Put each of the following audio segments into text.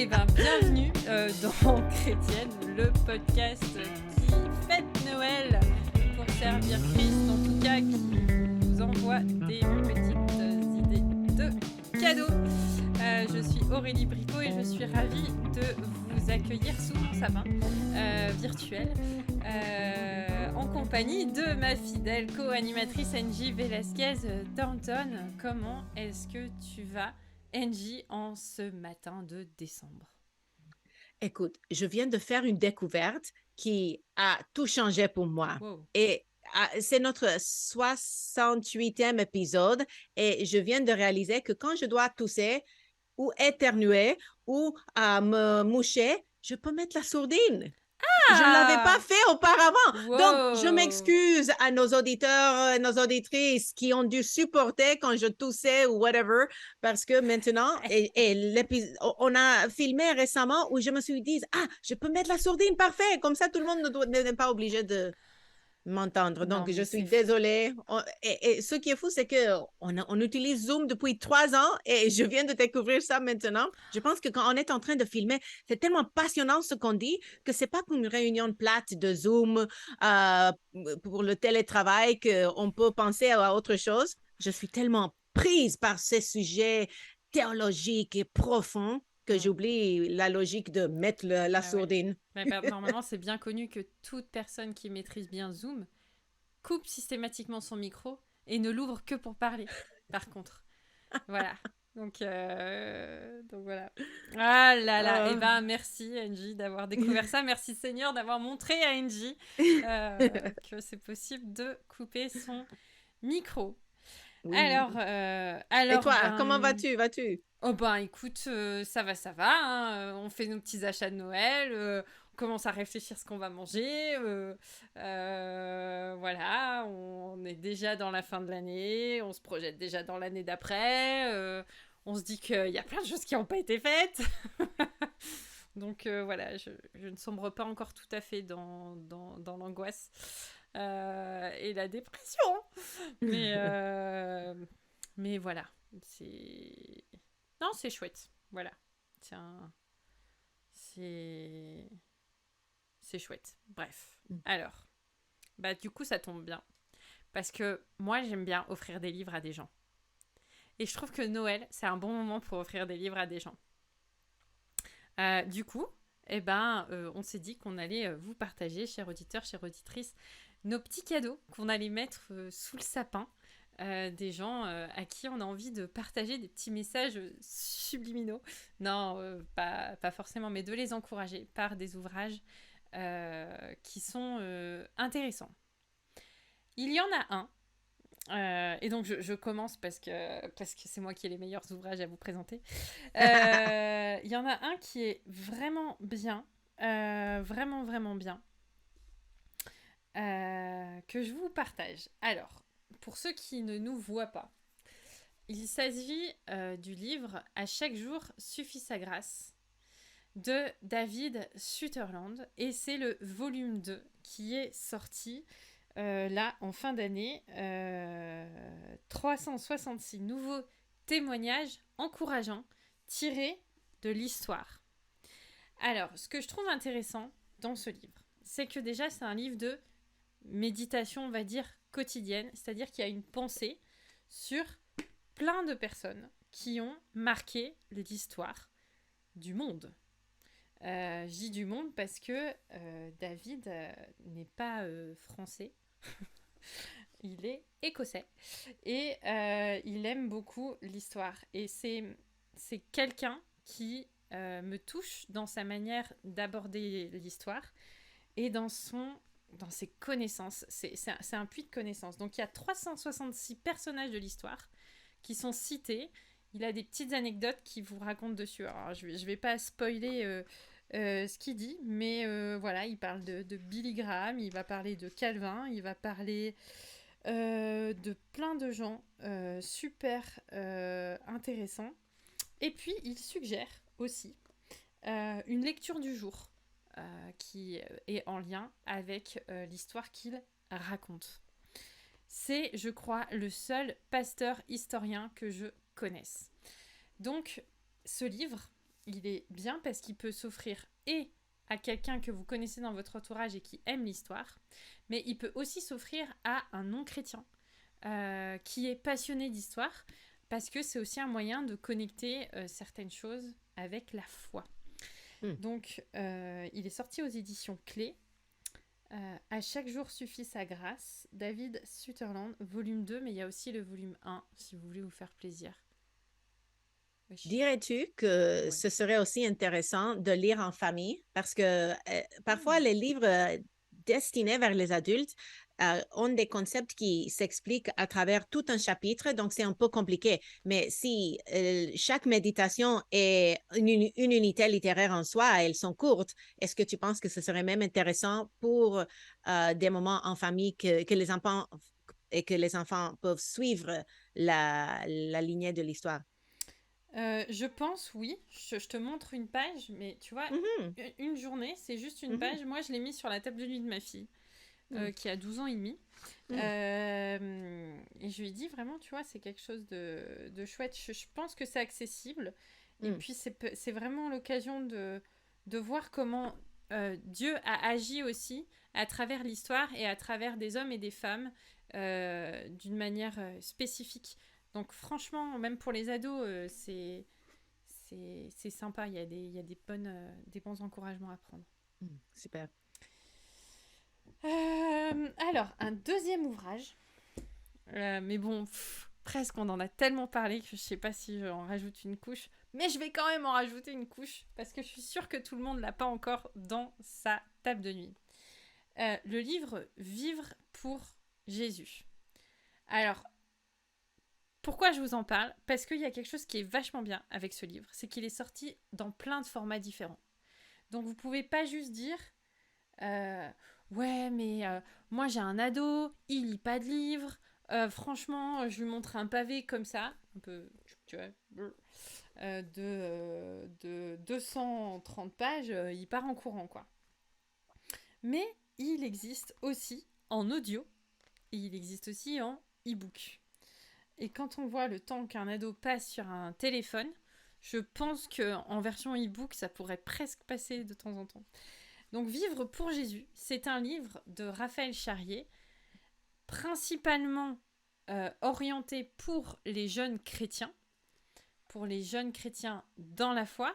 Eh bien, bienvenue dans Chrétienne, le podcast qui fête Noël pour servir Christ, en tout cas qui vous envoie des petites idées de cadeaux. Je suis Aurélie Bricot et je suis ravie de vous accueillir sous mon sapin virtuel en compagnie de ma fidèle co-animatrice Angie Velasquez Thornton. Comment est-ce que tu vas, Angie, en ce matin de décembre? Écoute, je viens de faire une découverte qui a tout changé pour moi. Wow. Et c'est notre 68e épisode et je viens de réaliser que quand je dois tousser ou éternuer ou me moucher, je peux mettre la sourdine. Je ne l'avais pas fait auparavant. Donc, je Wow. m'excuse à nos auditeurs, nos auditrices qui ont dû supporter quand je toussais ou whatever, parce que maintenant, on a filmé récemment où je me suis dit, je peux mettre la sourdine, parfait. Comme ça, tout le monde n'est pas obligé de m'entendre. Non, Donc, je mais suis c'est fou. désolée. Et ce qui est fou, c'est qu'on utilise Zoom depuis 3 ans et je viens de découvrir ça maintenant. Je pense que quand on est en train de filmer, c'est tellement passionnant ce qu'on dit que c'est pas comme une réunion plate de Zoom pour le télétravail qu'on peut penser à autre chose. Je suis tellement prise par ces sujets théologiques et profonds que j'oublie la logique de mettre la Ah ouais. sourdine. Normalement, c'est bien connu que toute personne qui maîtrise bien Zoom coupe systématiquement son micro et ne l'ouvre que pour parler, par contre. Voilà. Donc voilà. Ah là là. Eh ben, merci Angie d'avoir découvert ça. Merci Seigneur d'avoir montré à Angie que c'est possible de couper son micro. Oui. Et toi, comment vas-tu? Oh ben écoute, ça va, hein, on fait nos petits achats de Noël, on commence à réfléchir ce qu'on va manger, voilà, on est déjà dans la fin de l'année, on se projette déjà dans l'année d'après, on se dit qu'il y a plein de choses qui n'ont pas été faites. Donc voilà, je ne sombre pas encore tout à fait dans l'angoisse et la dépression. Mais voilà, c'est... Non, c'est chouette. Voilà. Tiens, c'est chouette. Bref. Alors, bah du coup, ça tombe bien. Parce que moi, j'aime bien offrir des livres à des gens. Et je trouve que Noël, c'est un bon moment pour offrir des livres à des gens. Du coup, on s'est dit qu'on allait vous partager, chers auditeurs, chères auditrices, nos petits cadeaux qu'on allait mettre sous le sapin. Des gens à qui on a envie de partager des petits messages subliminaux. Non, pas forcément, mais de les encourager par des ouvrages qui sont intéressants. Il y en a un, et donc je commence parce que c'est moi qui ai les meilleurs ouvrages à vous présenter. Il y en a un qui est vraiment bien, vraiment, vraiment bien, que je vous partage. Alors, pour ceux qui ne nous voient pas, il s'agit du livre « À chaque jour suffit sa grâce » de David Sutherland. Et c'est le volume 2 qui est sorti là en fin d'année. 366 nouveaux témoignages encourageants tirés de l'histoire. Alors, ce que je trouve intéressant dans ce livre, c'est que déjà c'est un livre de méditation, on va dire, quotidienne, c'est-à-dire qu'il y a une pensée sur plein de personnes qui ont marqué l'histoire du monde. Je dis du monde parce que David n'est pas français, il est écossais et il aime beaucoup l'histoire. Et c'est quelqu'un qui me touche dans sa manière d'aborder l'histoire et dans ses connaissances. C'est un puits de connaissances. Donc il y a 366 personnages de l'histoire qui sont cités. Il a des petites anecdotes qu'il vous raconte dessus. Alors je vais pas spoiler ce qu'il dit, mais voilà, il parle de Billy Graham, il va parler de Calvin, il va parler de plein de gens super intéressants. Et puis il suggère aussi une lecture du jour qui est en lien avec l'histoire qu'il raconte. C'est, je crois, le seul pasteur historien que je connaisse. Donc, ce livre, il est bien parce qu'il peut s'offrir et à quelqu'un que vous connaissez dans votre entourage et qui aime l'histoire, mais il peut aussi s'offrir à un non-chrétien qui est passionné d'histoire, parce que c'est aussi un moyen de connecter certaines choses avec la foi. Donc, il est sorti aux éditions Clés. À chaque jour suffit sa grâce. David Sutherland, volume 2, mais il y a aussi le volume 1, si vous voulez vous faire plaisir. Wesh. Dirais-tu que ce serait aussi intéressant de lire en famille? Parce que parfois, les livres destinés vers les adultes ont des concepts qui s'expliquent à travers tout un chapitre, donc c'est un peu compliqué. Mais si chaque méditation est une unité littéraire en soi, elles sont courtes, est-ce que tu penses que ce serait même intéressant pour des moments en famille que les enfants et que les enfants peuvent suivre la lignée de l'histoire? Je pense, oui. Je te montre une page, mais tu vois, une journée, c'est juste une page. Moi, je l'ai mis sur la table de nuit de ma fille, qui a 12 ans et demi. Et je lui ai dit, vraiment, tu vois, c'est quelque chose de chouette. Je pense que c'est accessible. Et puis, c'est vraiment l'occasion de voir comment Dieu a agi aussi à travers l'histoire et à travers des hommes et des femmes d'une manière spécifique. Donc franchement, même pour les ados, c'est sympa. Il y a des bons encouragements à prendre. Super. Alors, un deuxième ouvrage. Mais bon, presque on en a tellement parlé que je ne sais pas si j'en rajoute une couche. Mais je vais quand même en rajouter une couche parce que je suis sûre que tout le monde ne l'a pas encore dans sa table de nuit. Le livre Vivre pour Jésus. Alors, pourquoi je vous en parle? Parce qu'il y a quelque chose qui est vachement bien avec ce livre, c'est qu'il est sorti dans plein de formats différents. Donc vous pouvez pas juste dire ouais mais moi j'ai un ado, il lit pas de livres, franchement je lui montre un pavé comme ça, un peu tu vois, de 230 pages, il part en courant quoi. Mais il existe aussi en audio et il existe aussi en e-book. Et quand on voit le temps qu'un ado passe sur un téléphone, je pense qu'en version e-book, ça pourrait presque passer de temps en temps. Donc Vivre pour Jésus, c'est un livre de Raphaël Charrier, principalement orienté pour les jeunes chrétiens dans la foi,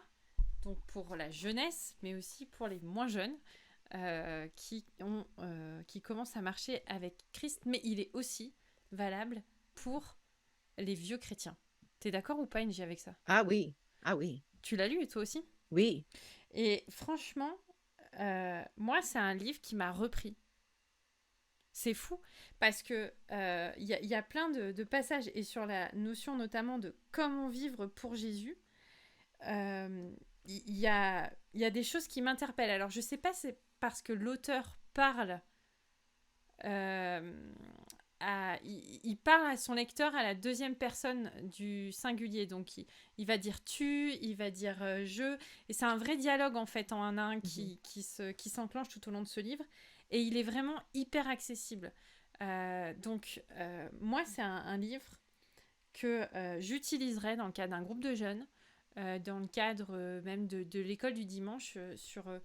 donc pour la jeunesse, mais aussi pour les moins jeunes qui commencent à marcher avec Christ, mais il est aussi valable pour les vieux chrétiens. T'es d'accord ou pas, Ingy, avec ça? Ah oui, ah oui. Tu l'as lu, toi aussi? Oui. Et franchement, moi, c'est un livre qui m'a repris. C'est fou, parce que y a plein de passages, et sur la notion notamment de comment vivre pour Jésus, y a des choses qui m'interpellent. Alors, je sais pas, c'est parce que l'auteur parle... il parle à son lecteur à la deuxième personne du singulier. Donc, il va dire tu, il va dire je. Et c'est un vrai dialogue, en fait, en un à un qui s'enclenche tout au long de ce livre. Et il est vraiment hyper accessible. Donc, moi, c'est un livre que j'utiliserais dans le cadre d'un groupe de jeunes, dans le cadre même de l'école du dimanche, sur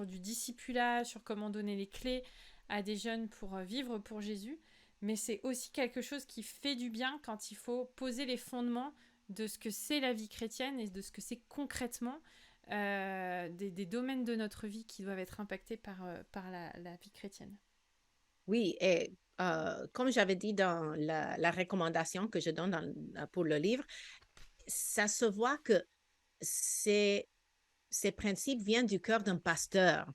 du discipulat, sur comment donner les clés à des jeunes pour vivre pour Jésus, mais c'est aussi quelque chose qui fait du bien quand il faut poser les fondements de ce que c'est la vie chrétienne et de ce que c'est concrètement des domaines de notre vie qui doivent être impactés par la vie chrétienne. Oui, et comme j'avais dit dans la recommandation que je donne pour le livre, ça se voit que ces principes viennent du cœur d'un pasteur.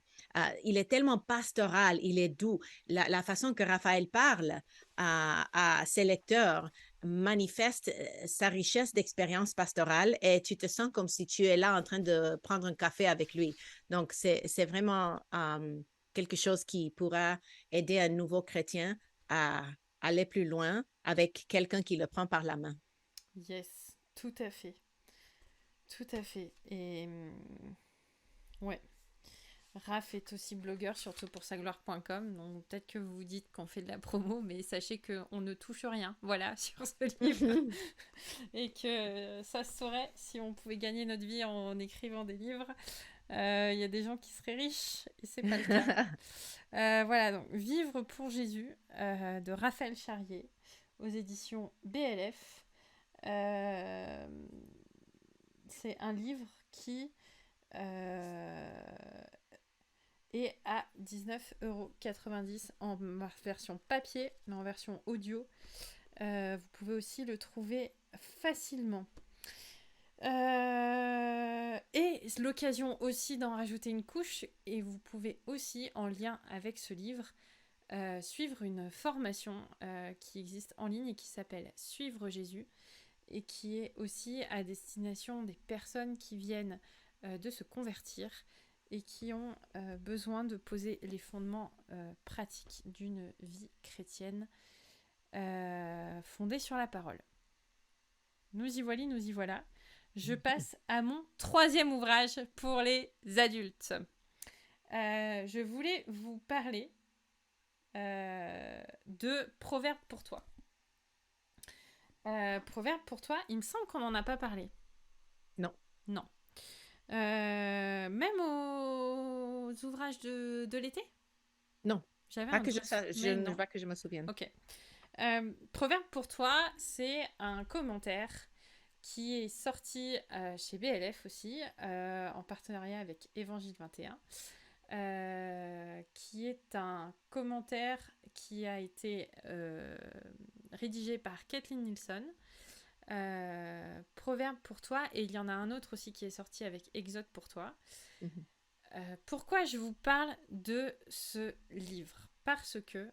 Il est tellement pastoral, il est doux. La façon que Raphaël parle à ses lecteurs manifeste sa richesse d'expérience pastorale et tu te sens comme si tu es là en train de prendre un café avec lui. Donc, c'est vraiment quelque chose qui pourra aider un nouveau chrétien à aller plus loin avec quelqu'un qui le prend par la main. Yes, tout à fait. Tout à fait. Et ouais. Raph est aussi blogueur, surtout pour sagloire.com. Donc peut-être que vous vous dites qu'on fait de la promo, mais sachez qu'on ne touche rien, voilà, sur ce livre. Et que ça se saurait si on pouvait gagner notre vie en écrivant des livres. Il y a des gens qui seraient riches et c'est pas le cas. Voilà, donc Vivre pour Jésus de Raphaël Charrier aux éditions BLF. C'est un livre qui est à 19,90 € en version papier, mais en version audio. Vous pouvez aussi le trouver facilement. Et l'occasion aussi d'en rajouter une couche, et vous pouvez aussi, en lien avec ce livre, suivre une formation qui existe en ligne et qui s'appelle Suivre Jésus, et qui est aussi à destination des personnes qui viennent de se convertir et qui ont besoin de poser les fondements pratiques d'une vie chrétienne fondée sur la parole. Nous y voilà. Je passe à mon 3e ouvrage pour les adultes. Je voulais vous parler de Proverbes pour toi. Proverbes pour toi, il me semble qu'on n'en a pas parlé. Non. Même aux ouvrages de l'été? Non. J'avais Pas un que doute, pas que je me souvienne. Ok. Proverbe pour toi, c'est un commentaire qui est sorti chez BLF aussi, en partenariat avec Évangile 21, qui est un commentaire qui a été rédigé par Kathleen Nilsson. Proverbe pour toi, et il y en a un autre aussi qui est sorti avec Exode pour toi. Pourquoi je vous parle de ce livre? Parce que,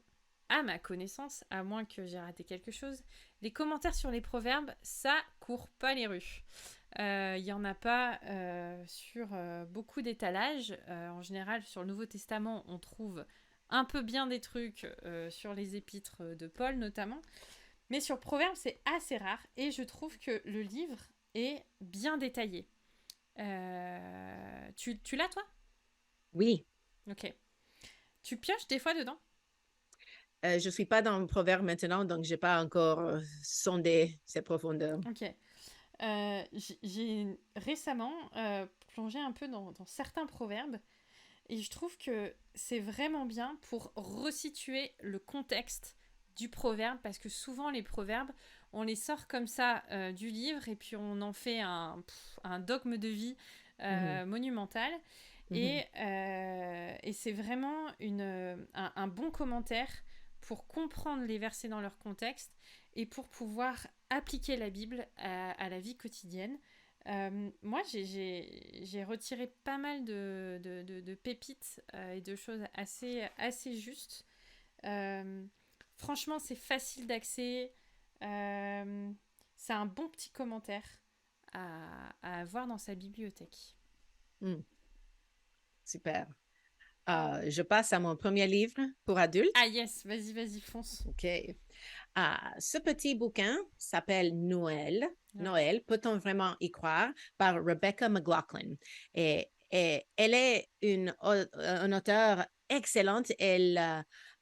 à ma connaissance, à moins que j'ai raté quelque chose, les commentaires sur les proverbes, ça court pas les rues. Il n'y en a pas sur beaucoup d'étalages. En général, sur le Nouveau Testament, on trouve un peu bien des trucs sur les épîtres de Paul notamment. Mais sur Proverbes, c'est assez rare. Et je trouve que le livre est bien détaillé. Tu l'as, toi? Oui. Ok. Tu pioches des fois dedans? Je ne suis pas dans le proverbe maintenant, donc je n'ai pas encore sondé ses profondeurs. Ok. J'ai récemment plongé un peu dans certains proverbes et je trouve que c'est vraiment bien pour resituer le contexte du proverbe, parce que souvent les proverbes, on les sort comme ça du livre et puis on en fait un dogme de vie monumental. Et c'est vraiment un bon commentaire pour comprendre les versets dans leur contexte et pour pouvoir appliquer la Bible à la vie quotidienne. Moi, j'ai retiré pas mal de pépites et de choses assez justes. Franchement, c'est facile d'accès. C'est un bon petit commentaire à avoir dans sa bibliothèque. Super. Je passe à mon premier livre pour adultes. Ah yes, vas-y, fonce. OK. Ce petit bouquin s'appelle Noël. Ouais. Noël, peut-on vraiment y croire? Par Rebecca McLaughlin. Et elle est une auteure excellente. Elle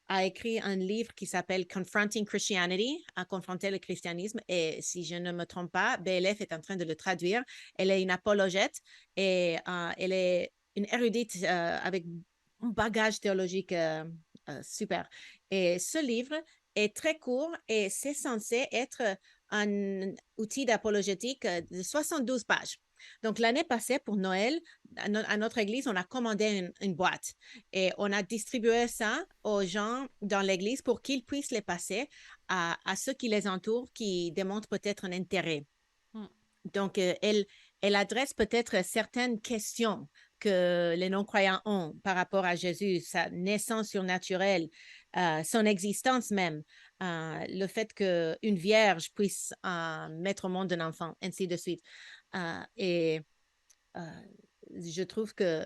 a écrit un livre qui s'appelle Confronting Christianity, à confronter le christianisme. Et si je ne me trompe pas, BLF est en train de le traduire. Elle est une apologète et elle est une érudite avec un bagage théologique super. Et ce livre est très court et c'est censé être un outil d'apologétique de 72 pages. Donc, l'année passée, pour Noël, à notre église, on a commandé une boîte et on a distribué ça aux gens dans l'église pour qu'ils puissent les passer à ceux qui les entourent, qui démontrent peut-être un intérêt. Donc, elle adresse peut-être certaines questions que les non-croyants ont par rapport à Jésus, sa naissance surnaturelle, son existence même, le fait qu'une vierge puisse mettre au monde un enfant, ainsi de suite. Et je trouve que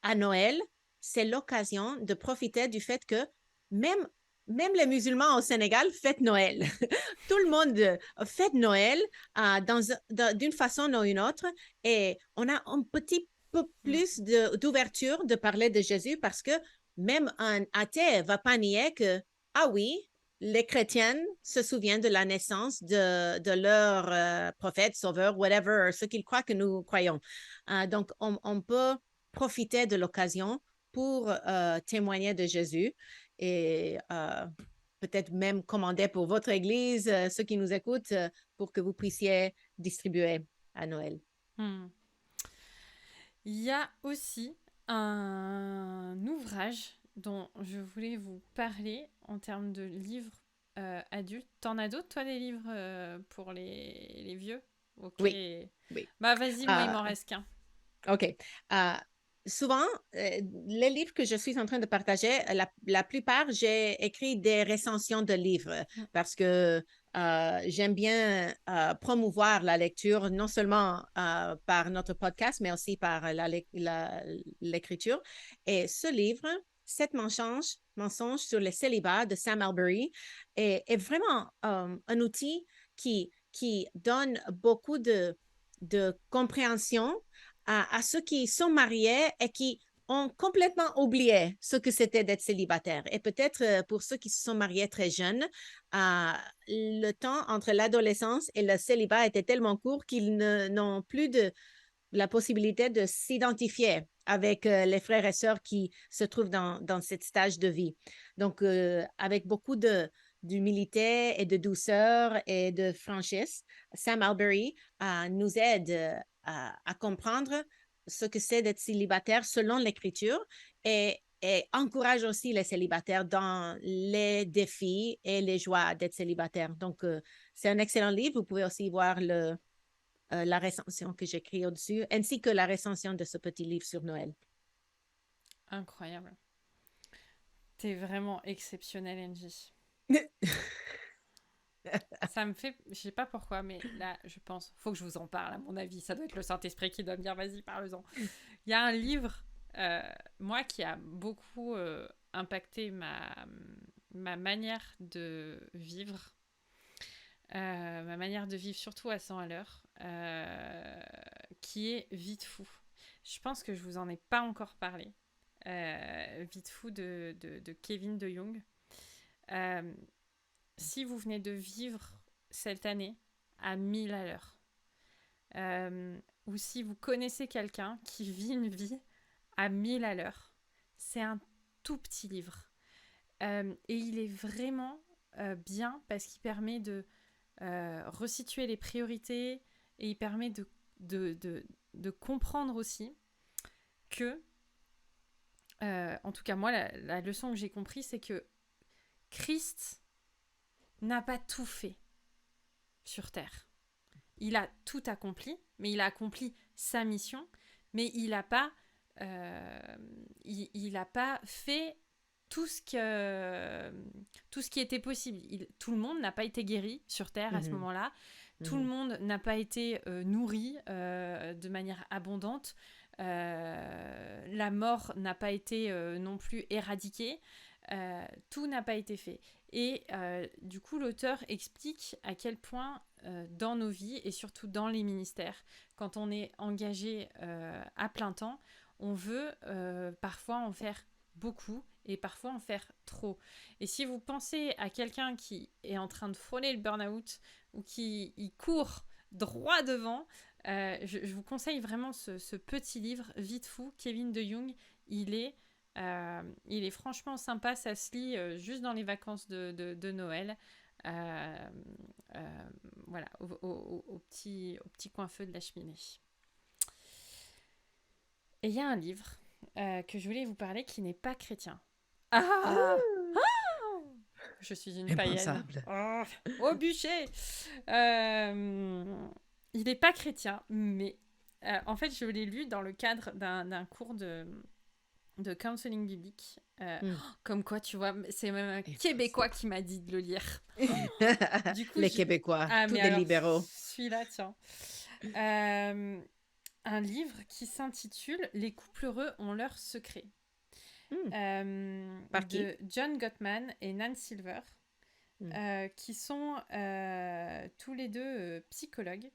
à Noël, c'est l'occasion de profiter du fait que même les musulmans au Sénégal fêtent Noël. Tout le monde fête Noël d'une façon ou une autre. Et on a un petit peu plus d'ouverture de parler de Jésus parce que même un athée ne va pas nier que, ah oui, les chrétiennes se souviennent de la naissance de leur prophète, sauveur, whatever, ce qu'ils croient que nous croyons. Donc, on peut profiter de l'occasion pour témoigner de Jésus et peut-être même commander pour votre église, ceux qui nous écoutent, pour que vous puissiez distribuer à Noël. Hmm. Il y a aussi un ouvrage dont je voulais vous parler en termes de livres adultes. T'en as d'autres, toi, des livres pour les vieux? Ok. Oui, oui. Bah, vas-y, moi, il m'en reste qu'un. OK. Euh, Souvent, les livres que je suis en train de partager, la plupart, j'ai écrit des recensions de livres parce que j'aime bien promouvoir la lecture, non seulement par notre podcast, mais aussi par l'écriture. Et ce livre, Sept mensonges sur le célibat de Sam Allberry, est vraiment un outil qui donne beaucoup de compréhension à ceux qui sont mariés et qui ont complètement oublié ce que c'était d'être célibataire. Et peut-être pour ceux qui se sont mariés très jeunes, le temps entre l'adolescence et le célibat était tellement court qu'ils n'ont plus la possibilité de s'identifier avec les frères et sœurs qui se trouvent dans ce stage de vie. Donc, avec beaucoup d'humilité et de douceur et de franchise, Sam Allberry nous aide à comprendre ce que c'est d'être célibataire selon l'Écriture et encourage aussi les célibataires dans les défis et les joies d'être célibataire. Donc, c'est un excellent livre. Vous pouvez aussi voir la recension que j'écris au-dessus, ainsi que la recension de ce petit livre sur Noël. Incroyable. T'es vraiment exceptionnel, Angie. Ça me fait... Je sais pas pourquoi, mais là, je pense... Faut que je vous en parle, à mon avis. Ça doit être le Saint-Esprit qui doit me dire, vas-y, parle-en. Il y a un livre, moi, qui a beaucoup impacté ma manière de vivre. Ma manière de vivre, surtout à 100 à l'heure, qui est Vite fou. Je pense que je vous en ai pas encore parlé. Vite fou de Kevin de Jong. Si vous venez de vivre cette année à 1000 à l'heure, ou si vous connaissez quelqu'un qui vit une vie à 1000 à l'heure, c'est un tout petit livre. Et il est vraiment bien parce qu'il permet de resituer les priorités et il permet de comprendre aussi que, en tout cas moi, la leçon que j'ai compris, c'est que Christ n'a pas tout fait sur Terre. Il a tout accompli, mais il a accompli sa mission, mais il n'a pas, il a pas fait tout ce qui était possible. Tout le monde n'a pas été guéri sur Terre à ce moment-là. Tout le monde n'a pas été nourri de manière abondante. La mort n'a pas été non plus éradiquée. Tout n'a pas été fait. Et du coup, l'auteur explique à quel point dans nos vies et surtout dans les ministères, quand on est engagé à plein temps, on veut parfois en faire beaucoup et parfois en faire trop. Et si vous pensez à quelqu'un qui est en train de frôler le burn-out ou qui y court droit devant, je vous conseille vraiment ce petit livre, Vite fou, Kevin de Jong. Il est franchement sympa, ça se lit juste dans les vacances de Noël. Voilà, au petit coin feu de la cheminée. Et il y a un livre que je voulais vous parler qui n'est pas chrétien. Je suis une païenne. Au bûcher. Il n'est pas chrétien, mais en fait, je l'ai lu dans le cadre d'un cours de counseling biblique. Comme quoi, tu vois, c'est même un Québécois qui m'a dit de le lire. Du coup, les Québécois, tous des libéraux. Celui-là, tiens. Un livre qui s'intitule « Les couples heureux ont leurs secrets ». De John Gottman et Nan Silver, qui sont tous les deux psychologues.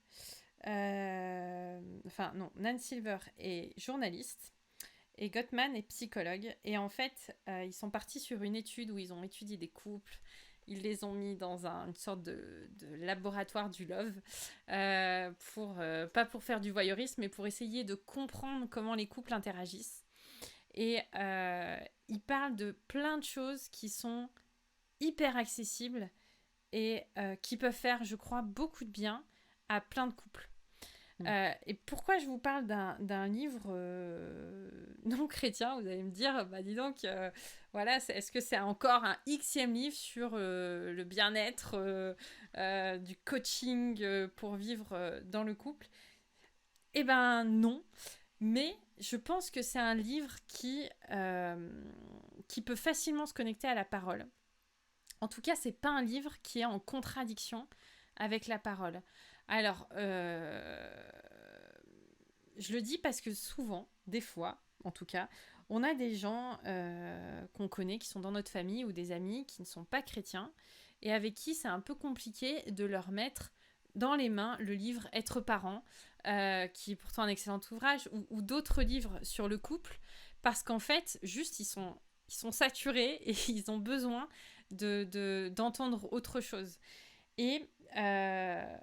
Enfin, non, Nan Silver est journaliste et Gottman est psychologue. Et en fait, ils sont partis sur une étude où ils ont étudié des couples. Ils les ont mis dans une sorte de laboratoire du love, pas pour faire du voyeurisme, mais pour essayer de comprendre comment les couples interagissent. Et ils parlent de plein de choses qui sont hyper accessibles et qui peuvent faire, je crois, beaucoup de bien à plein de couples. Et pourquoi je vous parle d'un livre non chrétien? Vous allez me dire, bah dis donc, voilà, est-ce que c'est encore un Xème livre sur le bien-être, du coaching pour vivre dans le couple? Eh ben non, mais je pense que c'est un livre qui peut facilement se connecter à la parole. En tout cas, c'est pas un livre qui est en contradiction avec la parole. Alors, je le dis parce que souvent, des fois, en tout cas, on a des gens qu'on connaît, qui sont dans notre famille, ou des amis qui ne sont pas chrétiens, et avec qui c'est un peu compliqué de leur mettre dans les mains le livre Être parent, qui est pourtant un excellent ouvrage, ou d'autres livres sur le couple, parce qu'en fait, juste, ils sont saturés et ils ont besoin d'entendre autre chose. Et, euh,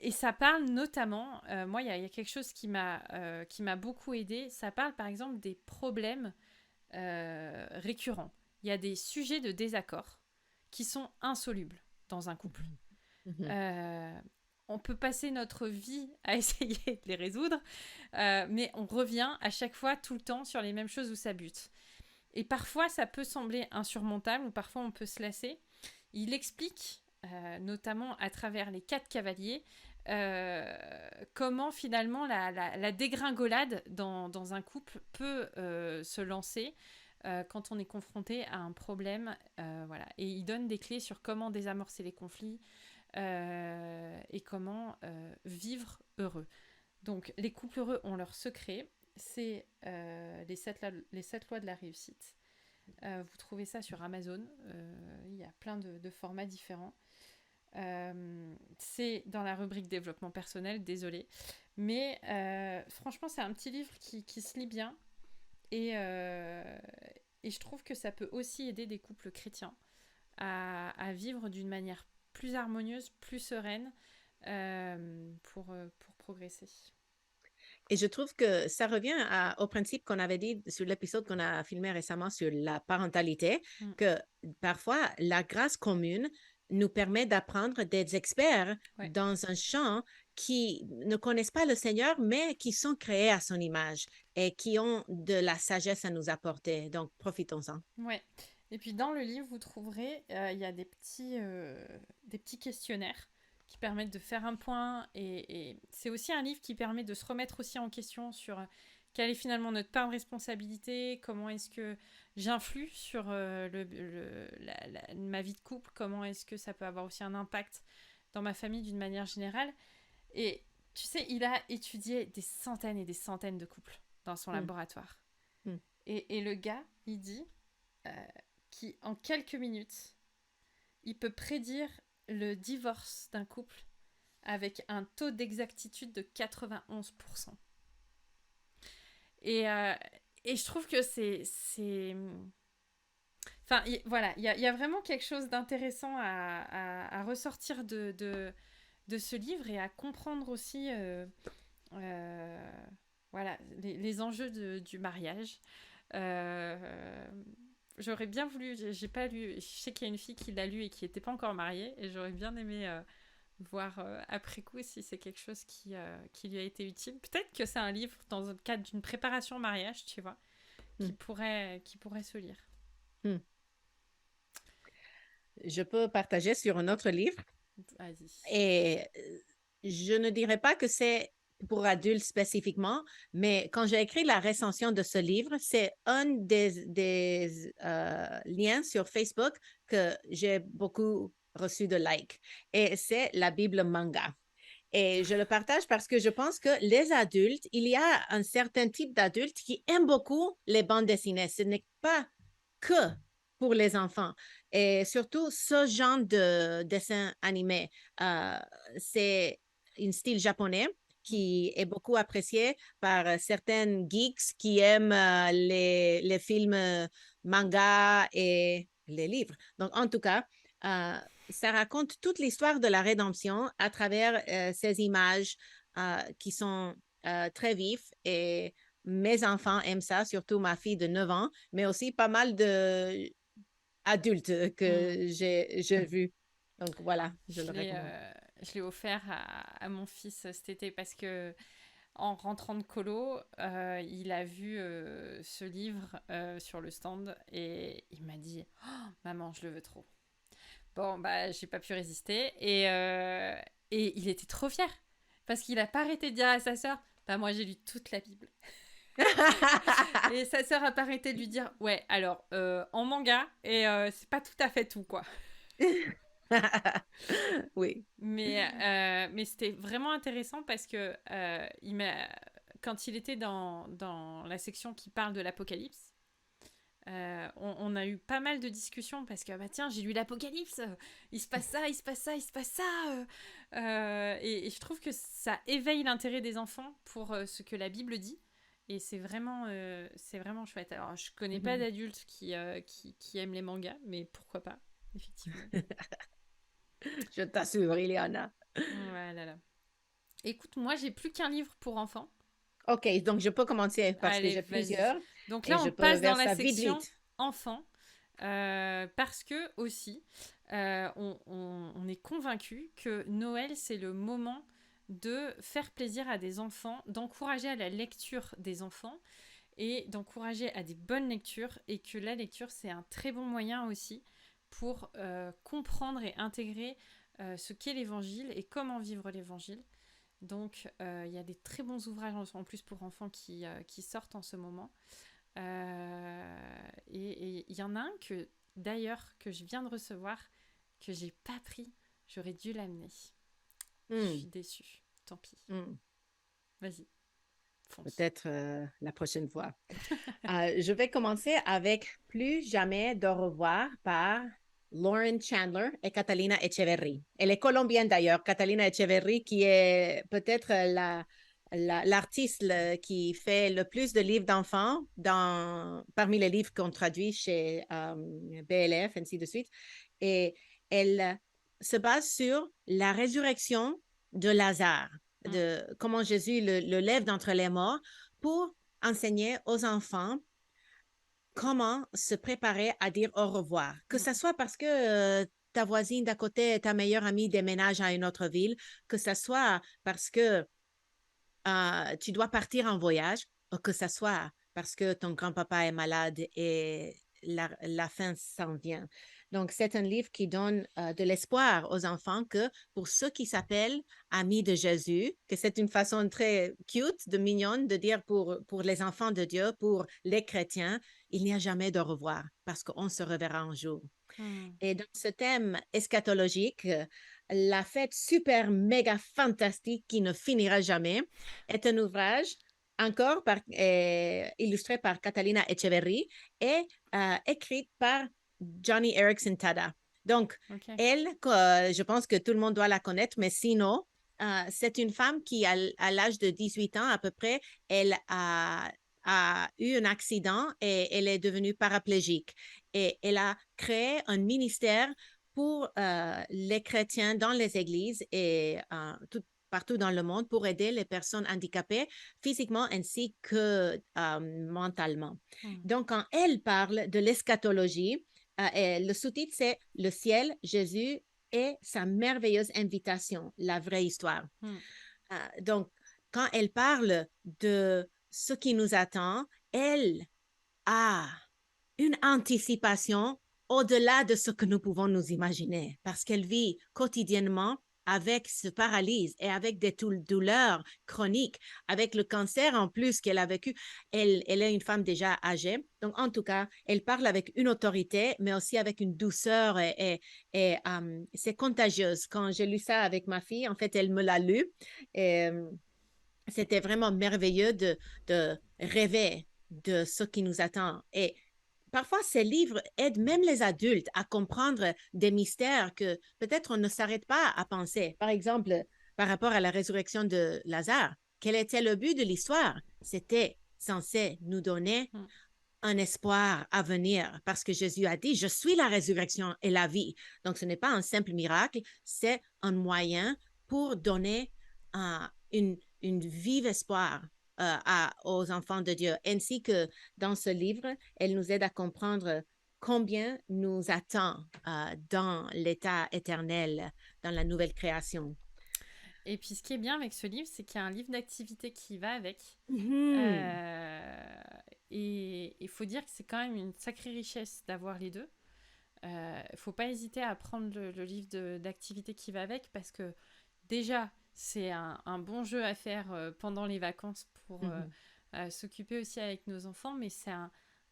et ça parle notamment, moi, il y a quelque chose qui m'a beaucoup aidé. Ça parle par exemple des problèmes récurrents. Il y a des sujets de désaccord qui sont insolubles dans un couple. On peut passer notre vie à essayer de les résoudre, mais on revient à chaque fois tout le temps sur les mêmes choses où ça bute. Et parfois, ça peut sembler insurmontable, ou parfois on peut se lasser. Il explique, notamment à travers les 4 cavaliers, comment finalement la dégringolade dans un couple peut se lancer quand on est confronté à un problème. Voilà. Et il donne des clés sur comment désamorcer les conflits et comment vivre heureux. Donc, les couples heureux ont leur secret. C'est les 7 lois de la réussite. Vous trouvez ça sur Amazon. Il y a plein de formats différents. C'est dans la rubrique développement personnel, désolé. Mais franchement, c'est un petit livre qui se lit bien. Et je trouve que ça peut aussi aider des couples chrétiens à vivre d'une manière plus harmonieuse, plus sereine pour progresser. Et je trouve que ça revient au principe qu'on avait dit sur l'épisode qu'on a filmé récemment sur la parentalité, que parfois la grâce commune nous permet d'apprendre des experts dans un champ qui ne connaissent pas le Seigneur, mais qui sont créés à son image et qui ont de la sagesse à nous apporter. Donc, profitons-en. Ouais. Et puis dans le livre, vous trouverez, il y a des petits questionnaires qui permettent de faire un point. Et c'est aussi un livre qui permet de se remettre aussi en question sur quelle est finalement notre part de responsabilité, comment est-ce que j'influe sur ma vie de couple, comment est-ce que ça peut avoir aussi un impact dans ma famille d'une manière générale. Et tu sais, il a étudié des centaines et des centaines de couples dans son laboratoire. Et le gars, il dit qui, en quelques minutes, il peut prédire le divorce d'un couple avec un taux d'exactitude de 91%. Et je trouve que c'est... Enfin, voilà, il y a vraiment quelque chose d'intéressant à ressortir de ce livre et à comprendre aussi voilà, les enjeux du mariage. J'aurais bien voulu, j'ai pas lu, je sais qu'il y a une fille qui l'a lu et qui n'était pas encore mariée, et j'aurais bien aimé voir après coup si c'est quelque chose qui lui a été utile. Peut-être que c'est un livre dans le cadre d'une préparation au mariage, tu vois, qui pourrait se lire. Je peux partager sur un autre livre. Vas-y. Et je ne dirais pas que c'est pour adultes spécifiquement, mais quand j'ai écrit la recension de ce livre, c'est un des liens sur Facebook que j'ai beaucoup reçu de likes. Et c'est la Bible manga. Et je le partage parce que je pense que les adultes, il y a un certain type d'adultes qui aiment beaucoup les bandes dessinées. Ce n'est pas que pour les enfants. Et surtout, ce genre de dessin animé, c'est un style japonais qui est beaucoup apprécié par certaines geeks qui aiment les films manga et les livres. Donc, en tout cas, ça raconte toute l'histoire de la rédemption à travers ces images qui sont très vives et mes enfants aiment ça, surtout ma fille de 9 ans, mais aussi pas mal d'adultes Hmm. que j'ai vus. Donc voilà, je le Je l'ai recommande. je l'ai offert à mon fils cet été parce que en rentrant de colo, il a vu ce livre sur le stand et il m'a dit oh, maman, je le veux trop. Bon, bah, j'ai pas pu résister et il était trop fier parce qu'il a pas arrêté de dire à sa sœur bah, moi, j'ai lu toute la Bible. Et sa sœur a pas arrêté de lui dire ouais, alors, en manga, et c'est pas tout à fait tout, quoi. Oui. Mais c'était vraiment intéressant parce que quand il était dans la section qui parle de l'Apocalypse, on a eu pas mal de discussions parce que bah tiens j'ai lu l'Apocalypse, il se passe ça, il se passe ça, il se passe ça, et je trouve que ça éveille l'intérêt des enfants pour ce que la Bible dit et c'est vraiment chouette. Alors je connais pas Mhm. d'adultes qui aiment les mangas, mais pourquoi pas, effectivement. Je t'assure, Ileana. Voilà là. Écoute, moi j'ai plus qu'un livre pour enfants. OK, donc je peux commencer parce que Allez, j'ai vas-y. plusieurs Donc et là, je on peux passe dans vers la ça vite, section vite. enfants, parce que aussi, on est convaincu que Noël, c'est le moment de faire plaisir à des enfants, d'encourager à la lecture des enfants et d'encourager à des bonnes lectures et que la lecture, c'est un très bon moyen aussi pour comprendre et intégrer ce qu'est l'évangile et comment vivre l'évangile. Donc, il y a des très bons ouvrages en plus pour enfants qui sortent en ce moment. Et il y en a un que, d'ailleurs, que je viens de recevoir, que j'ai pas pris. J'aurais dû l'amener. Je suis Hmm, déçue. Tant pis. hmm. Vas-y, fonce. Peut-être la prochaine fois. Je vais commencer avec Plus jamais de revoir par Lauren Chandler et Catalina Echeverry. Elle est colombienne d'ailleurs, Catalina Echeverry, qui est peut-être l'artiste qui fait le plus de livres d'enfants parmi les livres qu'on traduit chez BLF, ainsi de suite. Et elle se base sur la résurrection de Lazare, Mm, de comment Jésus le lève d'entre les morts pour enseigner aux enfants comment se préparer à dire au revoir. Que mm, ce soit parce que ta voisine d'à côté, ta meilleure amie déménage à une autre ville, que ce soit parce que tu dois partir en voyage, ou que ce soit parce que ton grand-papa est malade et la fin s'en vient. Donc, c'est un livre qui donne de l'espoir aux enfants que pour ceux qui s'appellent amis de Jésus, que c'est une façon très cute, de mignonne de dire pour les enfants de Dieu, pour les chrétiens, il n'y a jamais de revoir parce qu'on se reverra un jour. mm. Et dans ce thème eschatologique, la fête super méga fantastique qui ne finira jamais est un ouvrage encore illustré par Catalina Echeverry et écrit par Johnny Erickson Tada. Donc, Ok. elle, je pense que tout le monde doit la connaître, mais sinon, c'est une femme qui, à l'âge de 18 ans à peu près, elle a eu un accident et elle est devenue paraplégique. Et elle a créé un ministère pour les chrétiens dans les églises et partout dans le monde pour aider les personnes handicapées physiquement ainsi que mentalement. Mm, Donc, quand elle parle de l'eschatologie, le sous-titre, c'est Le ciel, Jésus et sa merveilleuse invitation, la vraie histoire. mm, Donc, quand elle parle de ce qui nous attend, elle a une anticipation au-delà de ce que nous pouvons nous imaginer, parce qu'elle vit quotidiennement avec ce paralyse et avec des douleurs chroniques, avec le cancer en plus qu'elle a vécu. Elle est une femme déjà âgée, donc en tout cas, elle parle avec une autorité, mais aussi avec une douceur et c'est contagieuse. Quand j'ai lu ça avec ma fille, en fait, elle me l'a lu et c'était vraiment merveilleux de rêver de ce qui nous attend. Et parfois, ces livres aident même les adultes à comprendre des mystères que peut-être on ne s'arrête pas à penser. Par exemple, par rapport à la résurrection de Lazare. Quel était le but de l'histoire? C'était censé nous donner Mm. un espoir à venir parce que Jésus a dit, je suis la résurrection et la vie. Donc, ce n'est pas un simple miracle, c'est un moyen pour donner une vive espoir aux enfants de Dieu, ainsi que dans ce livre, elle nous aide à comprendre combien nous attend dans l'état éternel, dans la nouvelle création. Et puis ce qui est bien avec ce livre, c'est qu'il y a un livre d'activité qui va avec. Mm-hmm. Et il faut dire que c'est quand même une sacrée richesse d'avoir les deux. Il ne faut pas hésiter à prendre le livre d'activité qui va avec parce que déjà, c'est un bon jeu à faire pendant les vacances pour s'occuper aussi avec nos enfants, mais c'est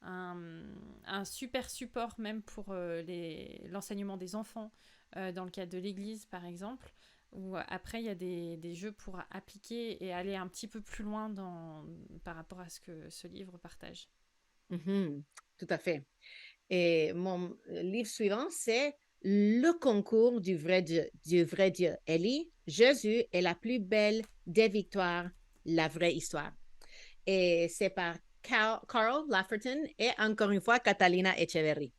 un super support même pour l'enseignement des enfants dans le cadre de l'église, par exemple, où après, il y a des jeux pour appliquer et aller un petit peu plus loin par rapport à ce que ce livre partage. Mm-hmm. Tout à fait. Et mon livre suivant, c'est Le concours du vrai Dieu. Du vrai Dieu. Ellie, Jésus est la plus belle des victoires, la vraie histoire. Et c'est par Carl Lafferton et encore une fois Catalina Echeverry.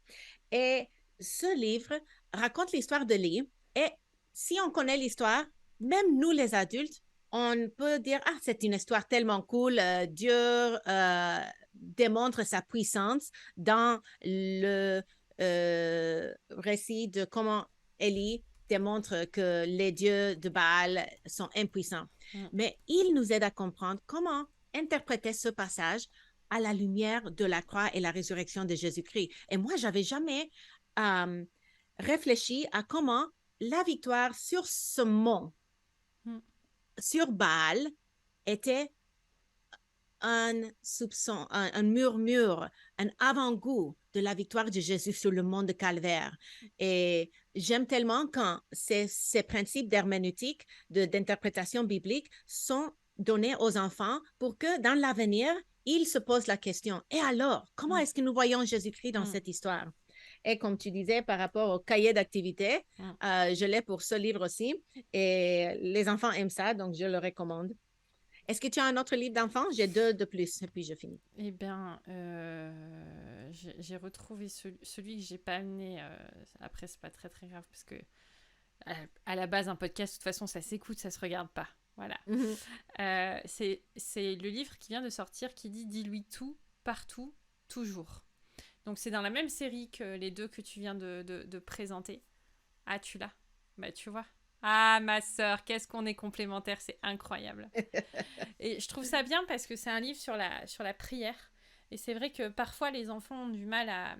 Et ce livre raconte l'histoire de Lee. Et si on connaît l'histoire, même nous les adultes, on peut dire, ah, c'est une histoire tellement cool. Dieu démontre sa puissance dans le récit de comment Élie démontre que les dieux de Baal sont impuissants. Mm. Mais il nous aide à comprendre comment interpréter ce passage à la lumière de la croix et la résurrection de Jésus-Christ. Et moi, j'avais jamais euh, réfléchi à comment la victoire sur ce mont, Mm. sur Baal, était un soupçon, un murmure, un avant-goût de la victoire de Jésus sur le mont de Calvaire. Et j'aime tellement quand ces principes d'herméneutique, d'interprétation biblique sont donnés aux enfants pour que dans l'avenir, ils se posent la question, et alors, comment est-ce que nous voyons Jésus-Christ dans cette histoire? Et comme tu disais, par rapport au cahier d'activité, je l'ai pour ce livre aussi. Et les enfants aiment ça, donc je le recommande. Est-ce que tu as un autre livre d'enfant? J'ai deux de plus, et puis je finis. Eh bien, j'ai retrouvé celui que j'ai pas amené. Après, c'est pas très très grave parce que à la base, un podcast, de toute façon, ça s'écoute, ça se regarde pas. Voilà. C'est le livre qui vient de sortir qui dit dis-lui tout, partout, toujours. Donc, c'est dans la même série que les deux que tu viens de présenter. Ah, tu l'as? Bah, tu vois. Ah, ma sœur, qu'est-ce qu'on est complémentaires, c'est incroyable. Et je trouve ça bien parce que c'est un livre sur la prière. Et c'est vrai que parfois les enfants ont du mal à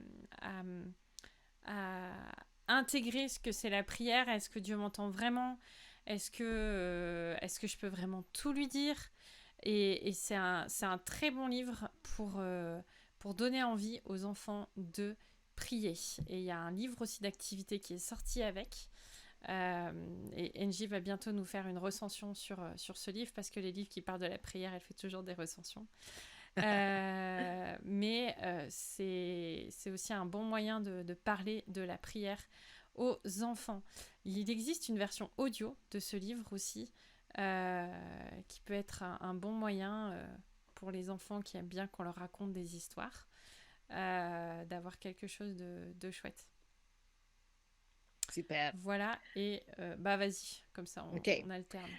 intégrer ce que c'est la prière. Est-ce que Dieu m'entend vraiment? Est-ce que je peux vraiment tout lui dire? Et c'est un très bon livre pour donner envie aux enfants de prier. Et il y a un livre aussi d'activité qui est sorti avec. Et Angie va bientôt nous faire une recension sur ce livre parce que les livres qui parlent de la prière, elle fait toujours des recensions. Mais c'est aussi un bon moyen de parler de la prière aux enfants. Il existe une version audio de ce livre aussi qui peut être un bon moyen pour les enfants qui aiment bien qu'on leur raconte des histoires d'avoir quelque chose de chouette. Super. Voilà, et bah vas-y, comme ça on alterne.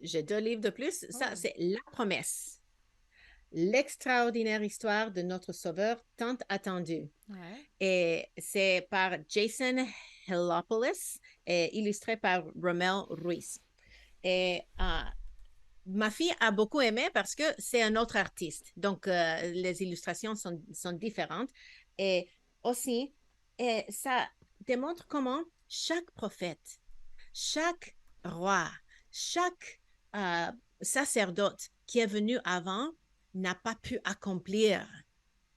J'ai deux livres de plus. Ça, c'est La Promesse. L'extraordinaire histoire de notre Sauveur tant attendu. Ouais. Et c'est par Jason Helopoulos et illustré par Romel Ruiz. Et ma fille a beaucoup aimé parce que c'est un autre artiste. Donc, les illustrations sont différentes. Et aussi, ça démontre comment chaque prophète, chaque roi, chaque sacerdote qui est venu avant n'a pas pu accomplir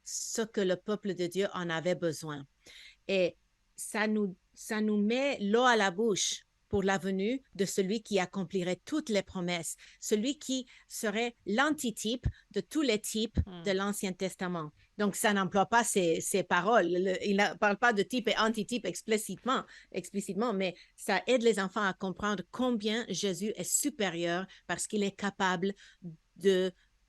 ce que le peuple de Dieu en avait besoin. Et ça nous met l'eau à la bouche pour la venue de celui qui accomplirait toutes les promesses, celui qui serait l'antitype de tous les types de l'Ancien Testament. Donc, ça n'emploie pas ces paroles. Il ne parle pas de type et antitype explicitement, mais ça aide les enfants à comprendre combien Jésus est supérieur parce qu'il est capable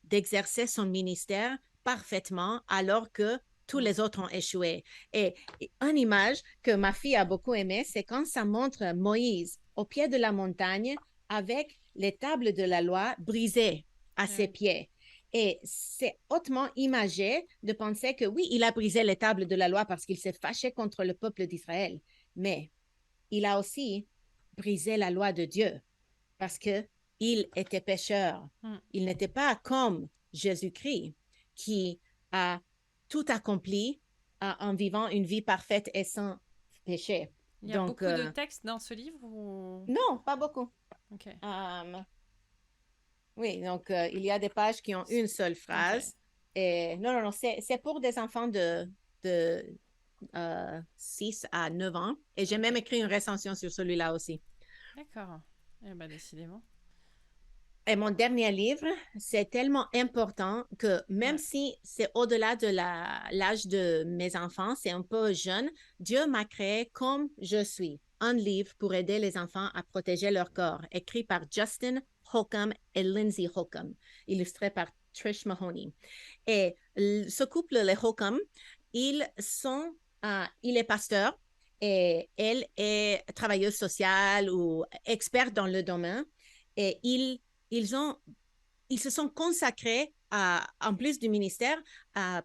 d'exercer son ministère parfaitement alors que tous les autres ont échoué. Et une image que ma fille a beaucoup aimée, c'est quand ça montre Moïse au pied de la montagne avec les tables de la loi brisées à ses pieds. Et c'est hautement imagé de penser que oui, il a brisé les tables de la loi parce qu'il s'est fâché contre le peuple d'Israël, mais il a aussi brisé la loi de Dieu parce qu'il était pécheur. Il n'était pas comme Jésus-Christ qui a tout accompli en vivant une vie parfaite et sans péché. Il y a beaucoup de textes dans ce livre ou... Non, pas beaucoup. Okay. Oui, donc il y a des pages qui ont une seule phrase. Okay. Et non, c'est pour des enfants de 6 à 9 ans. Et j'ai même écrit une recension sur celui-là aussi. D'accord. Eh bien, décidément. Et mon dernier livre, c'est tellement important que même si c'est au-delà de l'âge de mes enfants, c'est un peu jeune, Dieu m'a créé comme je suis. Un livre pour aider les enfants à protéger leur corps, écrit par Justin Holcomb et Lindsay Holcomb, illustré par Trish Mahoney. Et ce couple, les Holcomb, il est pasteur et elle est travailleuse sociale ou experte dans le domaine. Et ils se sont consacrés, en plus du ministère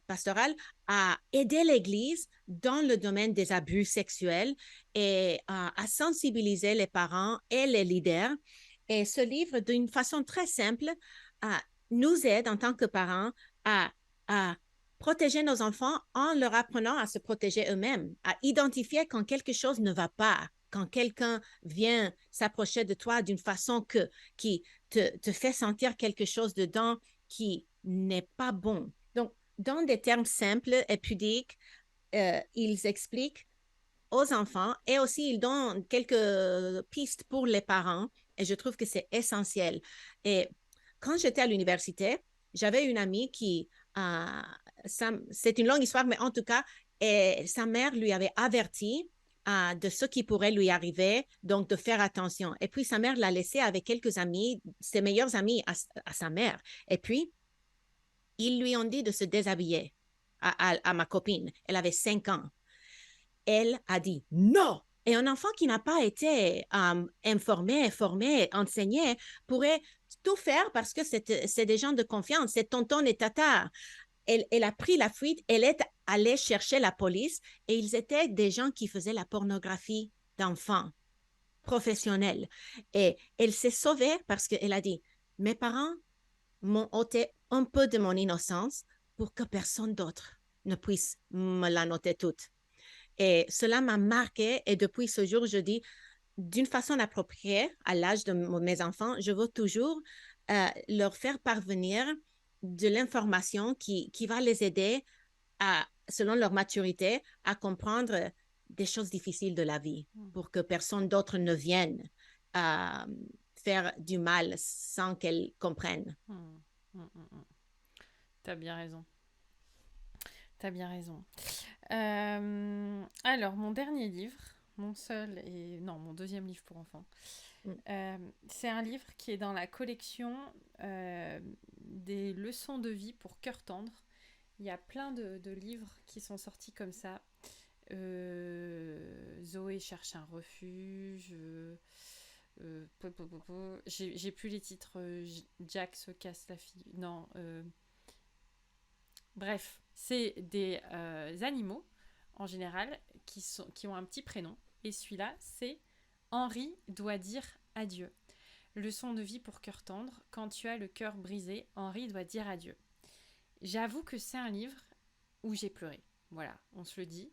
pastoral, à aider l'Église dans le domaine des abus sexuels et à sensibiliser les parents et les leaders. Et ce livre, d'une façon très simple, nous aide en tant que parents à protéger nos enfants en leur apprenant à se protéger eux-mêmes, à identifier quand quelque chose ne va pas, quand quelqu'un vient s'approcher de toi d'une façon qui te fait sentir quelque chose dedans qui n'est pas bon. Donc, dans des termes simples et pudiques, ils expliquent aux enfants et aussi ils donnent quelques pistes pour les parents et je trouve que c'est essentiel. Et quand j'étais à l'université, j'avais une amie qui, c'est une longue histoire, mais en tout cas, sa mère lui avait averti de ce qui pourrait lui arriver, donc de faire attention. Et puis, sa mère l'a laissé avec quelques amis, ses meilleurs amis à sa mère. Et puis, ils lui ont dit de se déshabiller à ma copine. Elle avait 5 ans. Elle a dit non. Et un enfant qui n'a pas été informé, formé, enseigné pourrait tout faire parce que c'est des gens de confiance, c'est tonton et tata. Elle a pris la fuite, elle est allée chercher la police et ils étaient des gens qui faisaient la pornographie d'enfants professionnels. Et elle s'est sauvée parce qu'elle a dit, mes parents m'ont ôté un peu de mon innocence pour que personne d'autre ne puisse me la noter toute. Et cela m'a marqué et depuis ce jour, je dis, d'une façon appropriée à l'âge de mes enfants, je veux toujours leur faire parvenir de l'information qui va les aider, selon leur maturité, à comprendre des choses difficiles de la vie pour que personne d'autre ne vienne faire du mal sans qu'elles comprennent. T'as bien raison. T'as bien raison. Alors, mon dernier livre, mon deuxième livre pour enfants, c'est un livre qui est dans la collection des leçons de vie pour cœur tendre. Il y a plein de livres qui sont sortis comme ça. Zoé cherche un refuge. J'ai plus les titres. Jack se casse la fille. Non. Bref, c'est des animaux en général qui ont un petit prénom. Et celui-là, c'est Henri doit dire adieu. Leçon de vie pour cœur tendre. Quand tu as le cœur brisé, Henri doit dire adieu. J'avoue que c'est un livre où j'ai pleuré. Voilà, on se le dit.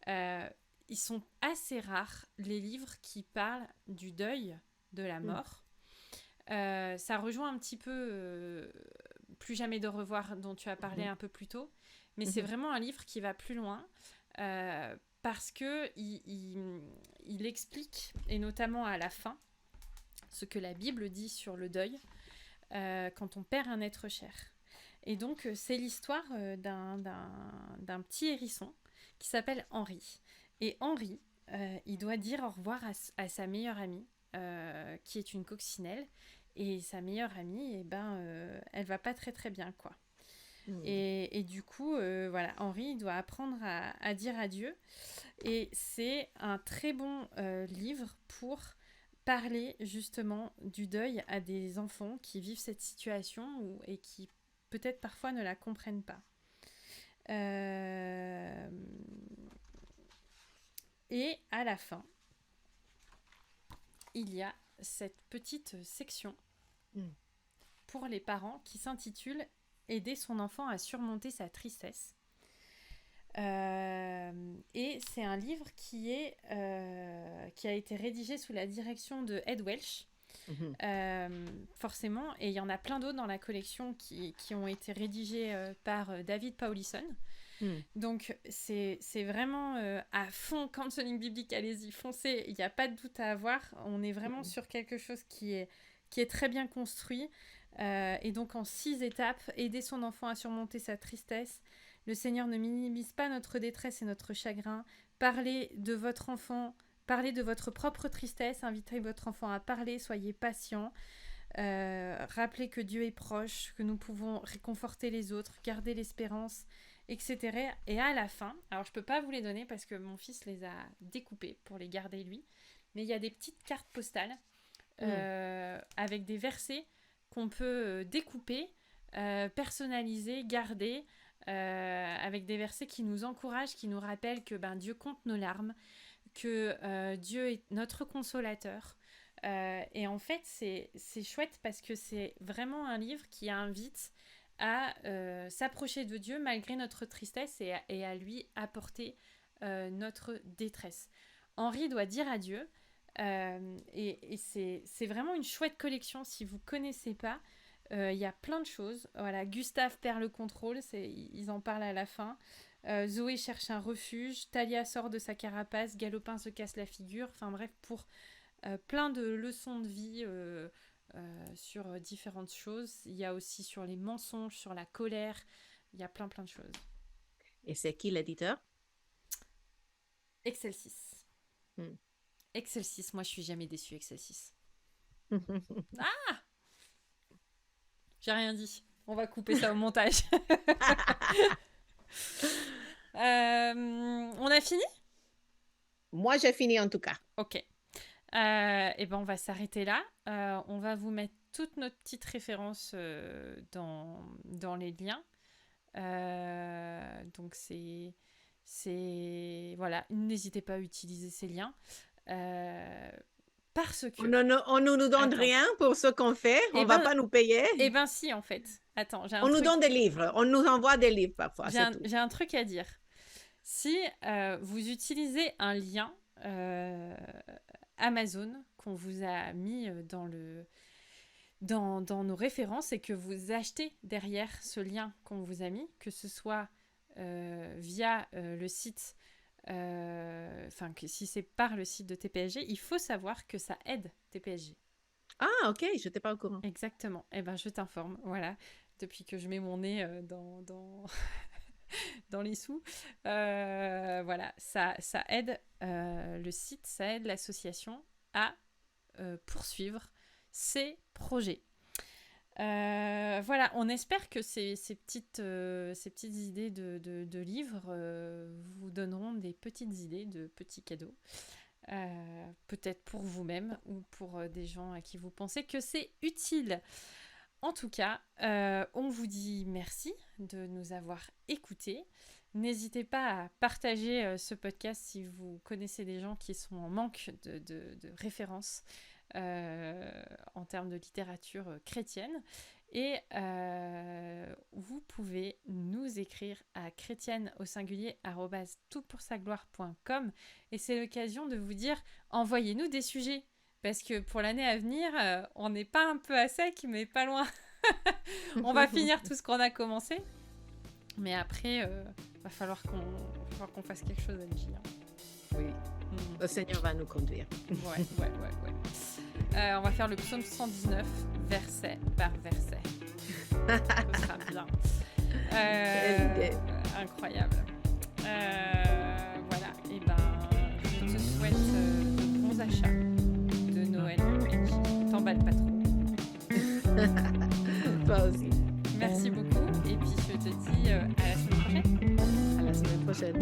Ils sont assez rares, les livres qui parlent du deuil, de la mort. Ça rejoint un petit peu Plus jamais de revoir dont tu as parlé un peu plus tôt. Mais c'est vraiment un livre qui va plus loin parce que il explique, et notamment à la fin, ce que la Bible dit sur le deuil quand on perd un être cher. Et donc, c'est l'histoire d'un petit hérisson qui s'appelle Henri. Et Henri, il doit dire au revoir à sa meilleure amie, qui est une coccinelle. Et sa meilleure amie, elle va pas très très bien, quoi. Et du coup, voilà, Henri doit apprendre à dire adieu. Et c'est un très bon livre pour parler justement du deuil à des enfants qui vivent cette situation et qui peut-être parfois ne la comprennent pas. Et à la fin, il y a cette petite section pour les parents qui s'intitule « Aider son enfant à surmonter sa tristesse ». Et c'est un livre qui a été rédigé sous la direction de Ed Welch, forcément, et il y en a plein d'autres dans la collection qui ont été rédigés par David Paulison. Donc c'est vraiment à fond counseling biblique, allez-y, foncez, il n'y a pas de doute à avoir, on est vraiment sur quelque chose qui est très bien construit, et donc en 6 étapes: aider son enfant à surmonter sa tristesse, le Seigneur ne minimise pas notre détresse et notre chagrin, parlez de votre enfant, parlez de votre propre tristesse, invitez votre enfant à parler, soyez patient, rappelez que Dieu est proche, que nous pouvons réconforter les autres, garder l'espérance, etc. Et à la fin, alors je peux pas vous les donner parce que mon fils les a découpés pour les garder lui, mais il y a des petites cartes postales avec des versets qu'on peut découper, personnaliser, garder, avec des versets qui nous encouragent, qui nous rappellent que Dieu compte nos larmes, que Dieu est notre consolateur. Et en fait, c'est chouette parce que c'est vraiment un livre qui invite à s'approcher de Dieu malgré notre tristesse et à lui apporter notre détresse. Henri doit dire adieu, et c'est vraiment une chouette collection. Si vous ne connaissez pas, il y a plein de choses. Voilà, Gustave perd le contrôle, ils en parlent à la fin. Zoé cherche un refuge, Talia sort de sa carapace, Galopin se casse la figure. Enfin bref, pour plein de leçons de vie sur différentes choses. Il y a aussi sur les mensonges, sur la colère. Il y a plein de choses. Et c'est qui l'éditeur? Excelsis. Excelsis, moi je suis jamais déçue, Excelsis. J'ai rien dit. On va couper ça au montage. On a fini? Moi, j'ai fini en tout cas. Ok. Et on va s'arrêter là. On va vous mettre toutes nos petites références dans les liens. Donc voilà, n'hésitez pas à utiliser ces liens. Parce que... On ne nous donne rien pour ce qu'on fait. On ne va pas nous payer. Eh bien si, en fait. Attends, on nous donne des livres. On nous envoie des livres parfois. J'ai un truc à dire. Si vous utilisez un lien Amazon qu'on vous a mis dans nos références et que vous achetez derrière ce lien qu'on vous a mis, que ce soit via le site... que si c'est par le site de TPSG, il faut savoir que ça aide TPSG. Ah, ok, je n'étais pas au courant. Exactement. Eh ben, je t'informe, voilà. Depuis que je mets mon nez dans les sous, voilà, ça aide le site, ça aide l'association à poursuivre ses projets. Voilà, on espère que ces petites idées de livres vous donneront des petites idées de petits cadeaux, peut-être pour vous-même ou pour des gens à qui vous pensez que c'est utile. En tout cas, on vous dit merci de nous avoir écoutés. N'hésitez pas à partager ce podcast si vous connaissez des gens qui sont en manque de références en termes de littérature chrétienne. Et vous pouvez nous écrire à chrétienne@toutpoursagloire.com, et c'est l'occasion de vous dire, envoyez-nous des sujets, parce que pour l'année à venir, on n'est pas un peu à sec, mais pas loin. On va finir tout ce qu'on a commencé, mais après va falloir qu'on fasse quelque chose, Angie. Oui. Le Seigneur va nous conduire. Ouais. On va faire le psaume 119, verset par verset. Ce sera bien. Incroyable. Voilà. Et je te souhaite de bons achats de Noël. T'emballe pas trop. Toi aussi. Merci beaucoup. Et puis je te dis à la semaine prochaine. À la semaine prochaine.